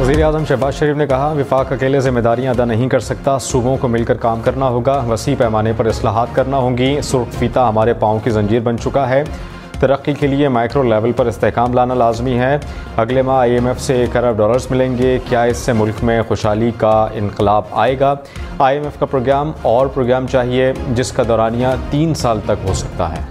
वज़ीर-ए-आज़म शहबाज शरीफ ने कहा, विफाक अकेले ज़िम्मेदारियाँ अदा नहीं कर सकता, सूबों को मिलकर काम करना होगा, वसी पैमाने पर इस्लाहात करना होंगी। सुर्ख फीता हमारे पाँव की जंजीर बन चुका है। तरक्की के लिए माइक्रो लेवल पर इस्तेहकाम लाना लाजमी है। अगले माह IMF से $1 अरब मिलेंगे। क्या इससे मुल्क में खुशहाली का इनकलाब आएगा? IMF का प्रोग्राम और प्रोग्राम चाहिए जिसका दौरानिया 3 साल तक हो सकता है।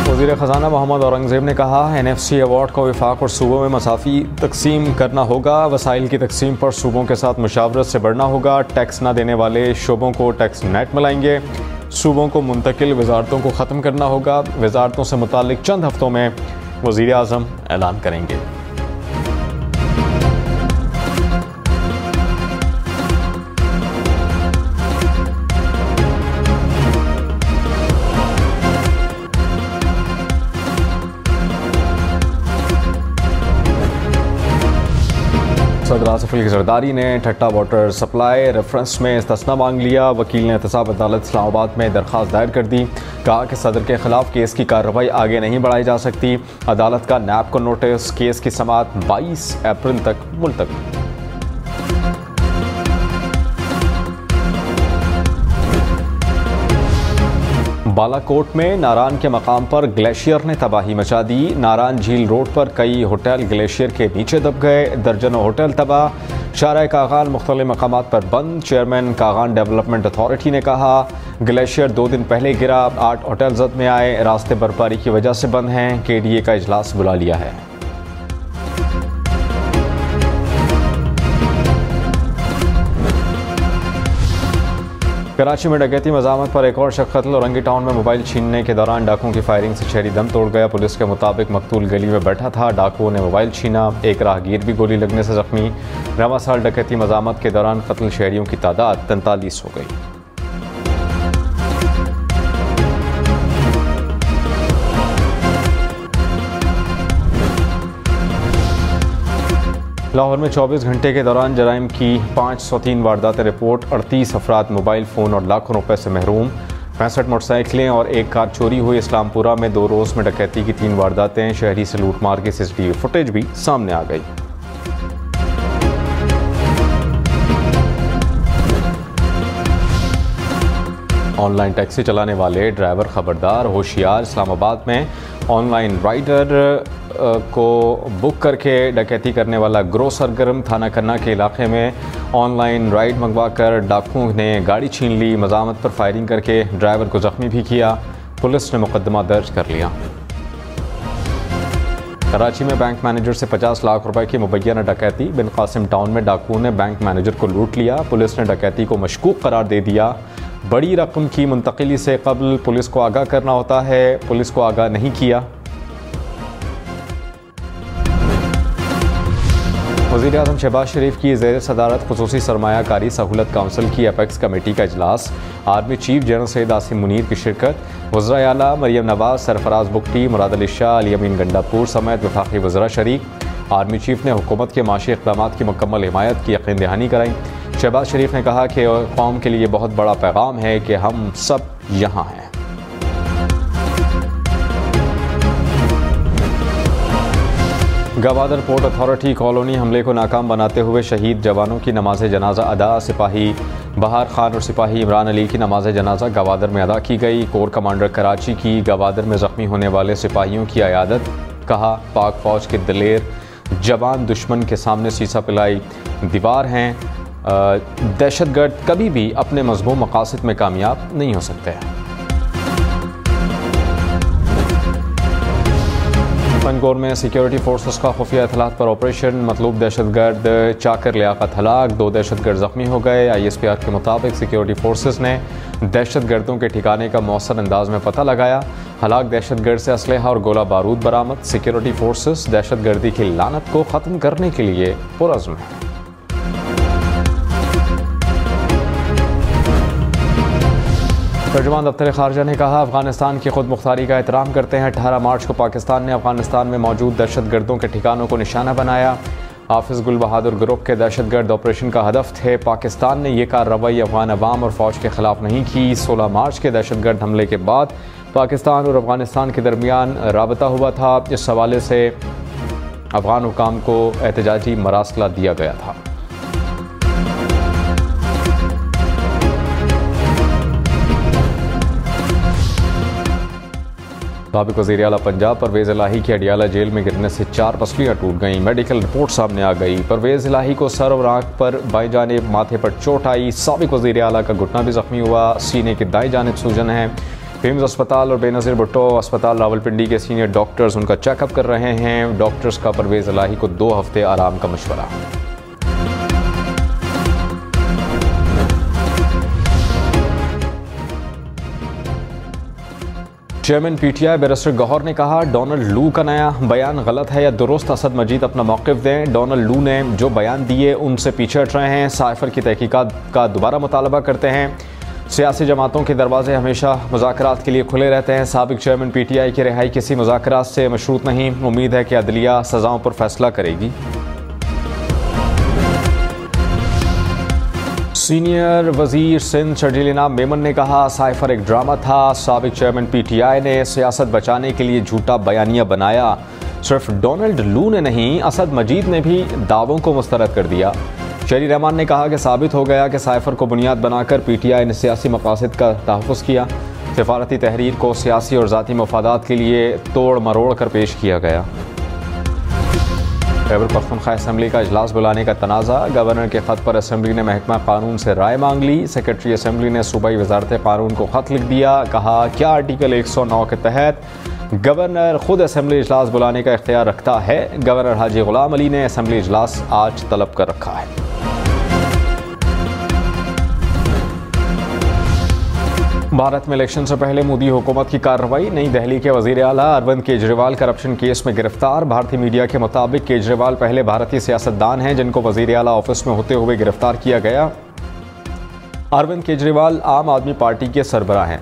वज़ीर ख़ज़ाना मोहम्मद औरंगज़ेब ने कहा, NFC अवार्ड को वफाक और सूबों में मसाफ़ी तकसीम करना होगा। वसाइल की तकसीम पर सूबों के साथ मुशावरत से बढ़ना होगा। टैक्स न देने वाले शोबों को टैक्स नेट मिलाएंगे। सूबों को मुंतकिल वजारतों को ख़त्म करना होगा। वजारतों से मुतालिक चंद हफ्तों में वज़ीर आज़म ऐलान करेंगे। सदर आसिफ अली ज़रदारी ने ठट्टा वाटर सप्लाई रेफरेंस में इस्तिस्ना मांग लिया। वकील ने एहतसाब अदालत इस्लामाबाद में दरख्वास्त दायर कर दी। कहा कि सदर के खिलाफ केस की कार्रवाई आगे नहीं बढ़ाई जा सकती। अदालत का नैब को नोटिस, केस की समाअत 22 अप्रैल तक मुलतवी। बालाकोट में नारान के मकाम पर ग्लेशियर ने तबाही मचा दी। नारान झील रोड पर कई होटल ग्लेशियर के नीचे दब गए। दर्जनों होटल तबाह। शारा कागान मुख्तलिफ मकामात पर बंद। चेयरमैन कागान डेवलपमेंट अथॉरिटी ने कहा, ग्लेशियर 2 दिन पहले गिरा। 8 होटल जद में आए। रास्ते बर्फबारी की वजह से बंद हैं। KDA का इजलास बुला लिया है। कराची में डकैती मज़ामत पर एक और शख्स कत्ल। औरंगी टाउन में मोबाइल छीनने के दौरान डाकुओं की फायरिंग से शहरी दम तोड़ गया। पुलिस के मुताबिक मकतूल गली में बैठा था। डाकुओं ने मोबाइल छीना। एक राहगीर भी गोली लगने से जख्मी। रवां साल डकैती मज़ामत के दौरान कत्ल शहरियों की तादाद 43 हो गई। लाहौर में 24 घंटे के दौरान जराइम की 503 वारदातें रिपोर्ट। 38 अफराद मोबाइल फ़ोन और लाखों रुपए से महरूम। 65 मोटरसाइकिलें और एक कार चोरी हुई। इस्लामपुरा में 2 रोज़ में डकैती की 3 वारदातें। शहरी से लूटमार की CCTV फुटेज भी सामने आ गई। ऑनलाइन टैक्सी चलाने वाले ड्राइवर खबरदार, होशियार। इस्लामाबाद में ऑनलाइन राइडर को बुक करके डकैती करने वाला गिरोह सरगर्म। थाना कन्ना के इलाके में ऑनलाइन राइड मंगवा कर डाकुओं ने गाड़ी छीन ली। मज़ामत पर फायरिंग करके ड्राइवर को जख्मी भी किया। पुलिस ने मुकदमा दर्ज कर लिया। कराची में बैंक मैनेजर से 50 लाख रुपए की मुबैना डकैती। बिन कासिम टाउन में डाकुओं ने बैंक मैनेजर को लूट लिया। पुलिस ने डकैती को मशकूक करार दे दिया। बड़ी रकम की मुंतकिली से कबल पुलिस को आगाह करना होता है, पुलिस को आगाह नहीं किया। वज़ीर आज़म शहबाज शरीफ की ज़ेर सदारत खुसूसी सरमायाकारी सहूलत काउंसिल की अपेक्स कमेटी का इजलास। Army chief general Syed Asim Munir की शिरकत। वज़राए आला मरियम नवाज, सरफराज बुगटी, मुराद अली शाह, अली अमीन गंडापुर समेत वफाकी वज़रा शरीक। आर्मी चीफ ने हुकूमत के माशी इक़दामात की मुकम्मल हिमायत की यकीन दहानी कराई। शहबाज शरीफ ने कहा कि कौम के लिए बहुत बड़ा पैगाम है कि हम सब यहाँ हैं। गवादर पोर्ट अथॉरिटी कॉलोनी हमले को नाकाम बनाते हुए शहीद जवानों की नमाज जनाजा अदा। सिपाही बहार खान और सिपाही इमरान अली की नमाज जनाजा गवादर में अदा की गई। कोर कमांडर कराची की गवादर में ज़ख्मी होने वाले सिपाहियों की अयादत। कहा, पाक फ़ौज के दिलेर जवान दुश्मन के सामने सीसा पिलाई दीवार हैं। दहशतगर्द कभी भी अपने मज़मूम मकासद में कामयाब नहीं हो सकते हैं। पनगोर में सिक्योरिटी फोर्सेस का खुफिया इत्तलात पर ऑपरेशन। मतलूब दहशतगर्द चाकर लियाकत हलाक। 2 दहशतगर्द जख्मी हो गए। ISPR के मुताबिक सिक्योरिटी फोर्सेस ने दहशतगर्दों के ठिकाने का मौसर अंदाज में पता लगाया। हलाक दहशतगर्द से असलहा और गोला बारूद बरामद। सिक्योरिटी फोर्सेस दहशतगर्दी की लानत को ख़त्म करने के लिए पुरअज़्म है। तर्जुमान दफ्तर खारजा ने कहा, अफगानिस्तान की खुद मुख्तारी का एहतराम करते हैं। 18 मार्च को पाकिस्तान ने अफगानिस्तान में मौजूद दहशतगर्दों के ठिकानों को निशाना बनाया। हाफिज गुल बहादुर ग्रुप के दहशतगर्द ऑपरेशन का हदफ थे। पाकिस्तान ने यह कार्रवाई अफगान अवाम और फ़ौज के ख़िलाफ़ नहीं की। 16 मार्च के दहशतगर्द हमले के बाद पाकिस्तान और अफगानिस्तान के दरमियान राबता हुआ था। इस हवाले से अफगान हुकाम को एहतजाजी मरासला दिया गया था। साबिक़ वज़ीर आला पंजाब परवेज़ इलाही की अडियाला जेल में गिरने से 4 पसलियाँ टूट गईं। मेडिकल रिपोर्ट सामने आ गई। परवेज़ इलाही को सर और आंख पर बाएं जानिब माथे पर चोट आई। साबिक़ वज़ीर आला का घुटना भी ज़ख्मी हुआ। सीने की दाएं जानिब सूजन है। फेम्स अस्पताल और बेनज़ीर भुट्टो अस्पताल रावलपिंडी के सीनियर डॉक्टर्स उनका चेकअप कर रहे हैं। डॉक्टर्स का परवेज़ इलाही को 2 हफ्ते आराम का मशवरा। चेयरमैन पीटीआई बैरिस्टर गौहर ने कहा, डोनाल्ड लू का नया बयान गलत है या दुरुस्त। असद मजीद अपना मौक़िफ़ दें। डोनाल्ड लू ने जो बयान दिए उनसे पीछे हट रहे हैं। साइफर की तहकीकात का दोबारा मुतालबा करते हैं। सियासी जमातों के दरवाजे हमेशा मुज़ाकरात के लिए खुले रहते हैं। साबिक़ चेयरमैन पीटीआई की रिहाई किसी मुज़ाकरात से मशरूत नहीं। उम्मीद है कि अदलिया सज़ाओं पर फैसला करेगी। सीनियर वज़ीर सिंध शर्जील इनाम मेमन ने कहा, साइफर एक ड्रामा था। साबिक़ चेयरमैन पीटीआई ने सियासत बचाने के लिए झूठा बयानिया बनाया। सिर्फ डोनाल्ड लू ने नहीं, असद मजीद ने भी दावों को मुस्तरद कर दिया। शहरी रहमान ने कहा कि साबित हो गया कि साइफर को बुनियाद बनाकर पीटीआई ने सियासी मकासद का तहफ़्फ़ुज़ किया। सिफारती तहरीर को सियासी और ज़ाती मफादात के लिए तोड़ मरोड़ कर पेश किया गया। खैबर पख्तूनख्वा असम्बली का इजलास बुलाने का तनाज़ा। गवर्नर के ख़त पर असम्बली ने महकमा कानून से राय मांग ली। सेक्रेटरी असम्बली ने सूबाई वजारत कानून को ख़त लिख दिया। कहा, क्या आर्टिकल 109 के तहत गवर्नर खुद असम्बली इजलास बुलाने का इख्तियार रखता है। गवर्नर हाजी गुलाम अली ने असम्बली इजलास आज तलब कर रखा है। भारत में इलेक्शन से पहले मोदी हुकूमत की कार्रवाई। नई दिल्ली के वज़ीर आला अरविंद केजरीवाल करप्शन केस में गिरफ्तार। भारतीय मीडिया के मुताबिक केजरीवाल पहले भारतीय सियासतदान हैं जिनको वज़ीर आला ऑफिस में होते हुए गिरफ्तार किया गया। अरविंद केजरीवाल आम आदमी पार्टी के सरबराह हैं।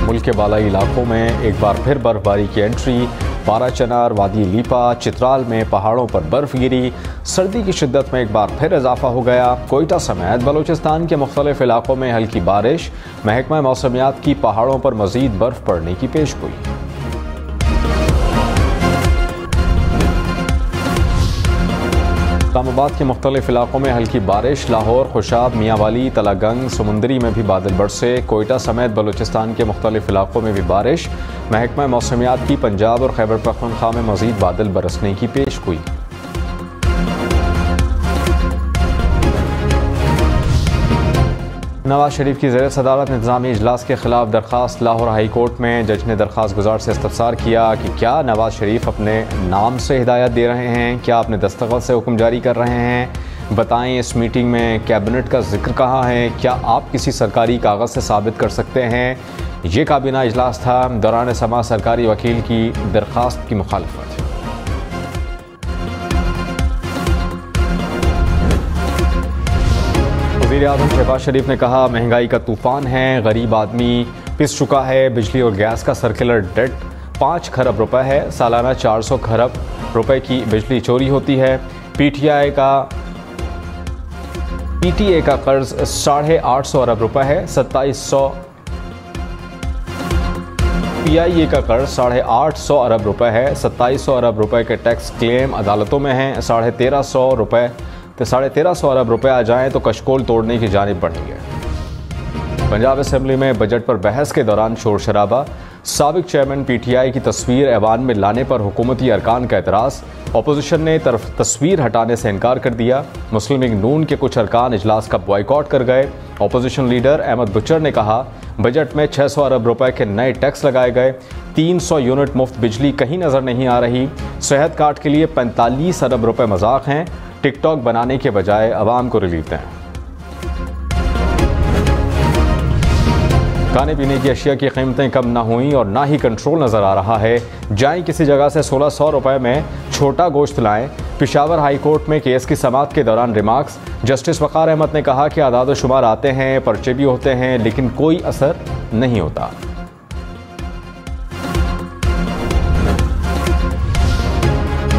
मुल्क के बालाई इलाकों में एक बार फिर बर्फबारी की एंट्री। पारा चनार, वादी लीपा, चित्राल में पहाड़ों पर बर्फ गिरी। सर्दी की शिद्दत में एक बार फिर इजाफा हो गया। कोयटा समेत बलूचिस्तान के मुख्तलिफ इलाकों में हल्की बारिश। महकमा मौसमियात की पहाड़ों पर मजीद बर्फ पड़ने की पेशगोई। इस्लामाबाद के मुख्तलिफ इलाकों में हल्की बारिश। लाहौर, खुशाब, मियांवाली, तलागंग, समुंदरी में भी बादल बरसे। कोयटा समेत बलूचिस्तान के मुख्तलिफ इलाकों में भी बारिश। महकमा मौसमियात की पंजाब और खैबर पख्तूनख्वा में मजीद बादल बरसने की पेशगोई। नवाज शरीफ की ज़ेर सदारत इंतज़ामी इजलास के खिलाफ दरख्वास्त। लाहौर हाई कोर्ट में जज ने दरख्वास्त गुजार से इस्तफसार किया कि क्या नवाज शरीफ अपने नाम से हिदायत दे रहे हैं, क्या अपने दस्तखत से हुक्म जारी कर रहे हैं। बताएं, इस मीटिंग में कैबिनेट का जिक्र कहाँ है, क्या आप किसी सरकारी कागज़ से साबित कर सकते हैं। ये काबीना इजलास था। दौरान समा सरकारी वकील की दरख्वास्त की मुखालफत। वज़ीर आज़म शहबाज शरीफ ने कहा, महंगाई का तूफ़ान है, गरीब आदमी पिस चुका है। बिजली और गैस का सर्कुलर डेट 5 खरब रुपए है। सालाना 400 खरब रुपए की बिजली चोरी होती है। पीटीए का कर्ज 850 अरब रुपए है। 2700 PIA का कर्ज 850 अरब रुपए है। 2700 अरब रुपए के टैक्स क्लेम अदालतों में हैं। 1350 रुपए तो 1350 अरब रुपए आ जाएं तो कशकोल तोड़ने की जानिब बढ़ेंगे। पंजाब असेंबली में बजट पर बहस के दौरान शोर शराबा। साबिक चेयरमैन पीटीआई की तस्वीर ऐवान में लाने पर हुकूमती अरकान का एतराज़। अपोजिशन ने तस्वीर हटाने से इनकार कर दिया। मुस्लिम लीग नून के कुछ अरकान इजलास का बॉयकॉट कर गए। अपोजिशन लीडर अहमद बुचर ने कहा, बजट में 600 अरब रुपए के नए टैक्स लगाए गए। 300 यूनिट मुफ्त बिजली कहीं नजर नहीं आ रही। सेहत कार्ड के लिए 45 अरब रुपए मजाक हैं। टिकटॉक बनाने के बजाय आवाम को रिलीफ दें। खाने पीने की अशिया की कीमतें कम ना हुई और ना ही कंट्रोल नजर आ रहा है। जाएं किसी जगह से 1600 रुपए में छोटा गोश्त लाएं। पेशावर हाई कोर्ट में केस की समाअत के दौरान रिमार्क्स। जस्टिस वक़ार अहमद ने कहा कि आदाद शुमार आते हैं, पर्चे भी होते हैं, लेकिन कोई असर नहीं होता।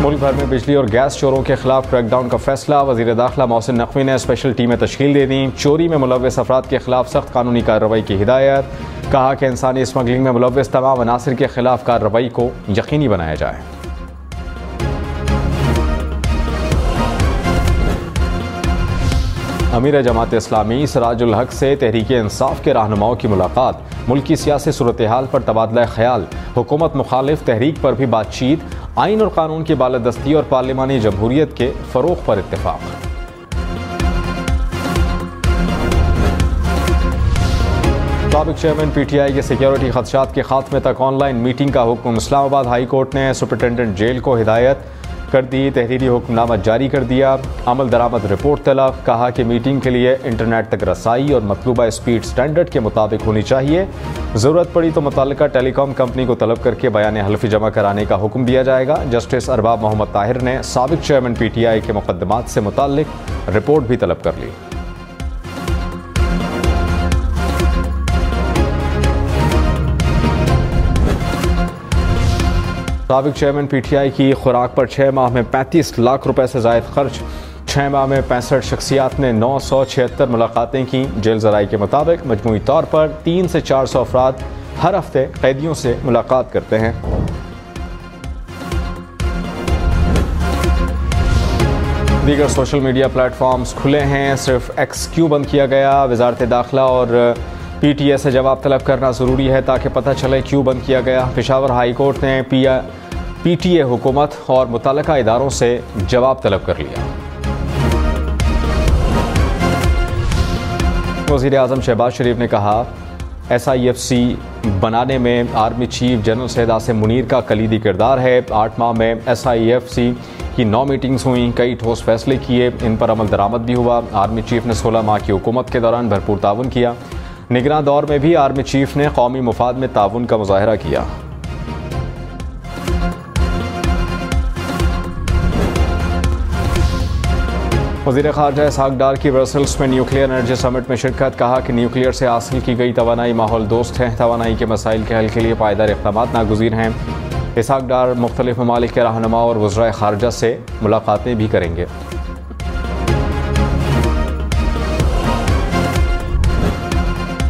मुल्क भर में बिजली और गैस चोरों के खिलाफ क्रैकडाउन का फैसला। वज़ीर दाखिला मोहसिन नकवी ने स्पेशल टीमें तश्कील दे दी। चोरी में मुलव्वस अफराद के खिलाफ सख्त कानूनी कार्रवाई की हिदायत। कहा कि इंसानी स्मगलिंग में मुलव्वस तमाम अनासिर के खिलाफ कार्रवाई को यकीनी बनाया जाए। अमीर जमात इस्लामी सिराजुल हक से तहरीक इंसाफ के रहनुमाओं की मुलाकात। मुल्की सियासी सूरत हाल पर तबादला ख्याल। हुकूमत मुखालिफ तहरीक पर भी बातचीत। आइन और कानून की बालादस्ती और पार्लिमानी जमहूरियत के फ़रोग़ पर इत्तेफाक। साबिक़ चेयरमैन PTI के सिक्योरिटी खदशात के खात्मे तक ऑनलाइन मीटिंग का हुक्म। इस्लामाबाद हाई कोर्ट ने सुपरिटेंडेंट जेल को हिदायत कर दी। तहरीरी हुक्मनामा जारी कर दिया। अमल दरामद रिपोर्ट तलब। कहा कि मीटिंग के लिए इंटरनेट तक रसाई और मतलूबा स्पीड स्टैंडर्ड के मुताबिक होनी चाहिए। ज़रूरत पड़ी तो मुतल्लिका टेलीकॉम कंपनी को तलब करके बयान हल्फी जमा कराने का हुक्म दिया जाएगा। जस्टिस अरबाब मोहम्मद ताहिर ने साबिक़ चेयरमैन PTI के मुकदमात से मुताल्लिक रिपोर्ट भी तलब कर ली। साबिक़ चेयरमैन PTI की खुराक पर 6 माह में 35 लाख रुपए से ज़ायद खर्च। 6 माह में 65 शख्सियात ने 976 मुलाकातें की। जेल ज़राई के मुताबिक मजमूई तौर पर 300 से 400 अफराद हर हफ्ते कैदियों से मुलाकात करते हैं। दीगर सोशल मीडिया प्लेटफॉर्म्स खुले हैं, सिर्फ X क्यों बंद किया गया? वजारत दाखिला और PTA से जवाब तलब करना ज़रूरी है ताकि पता चले क्यों बंद किया गया। पेशावर हाई कोर्ट ने PTA हुकूमत और मुतल्लिका इदारों से जवाब तलब कर लिया। वज़ीर आज़म शहबाज शरीफ ने कहा SIFC बनाने में army chief general Syed Asim Munir का कलीदी किरदार है। 8 माह में SIFC की 9 मीटिंग्स हुई, कई ठोस फैसले किए, इन पर अमल दरामद भी हुआ। आर्मी चीफ ने 16 माह की हुकूमत के दौरान भरपूर ताउन किया। निगरान दौर में भी आर्मी चीफ ने कौमी मुफाद में ताउन का मुजाहरा किया। वज़ीर ख़ारजा इसहाक़ डार की ब्रसेल्स में न्यूक्लियर एनर्जी समिट में शिरकत। कहा कि न्यूक्लियर से हासिल की गई तवानाई माहौल दोस्त है। तवानाई के मसाइल के हल के लिए पायदार इक़दामात नागुज़ीर हैं। इसहाक़ डार मुख्तलिफ ममालिक के रहनुमा और वज़राए ख़ारजा से मुलाकातें भी करेंगे।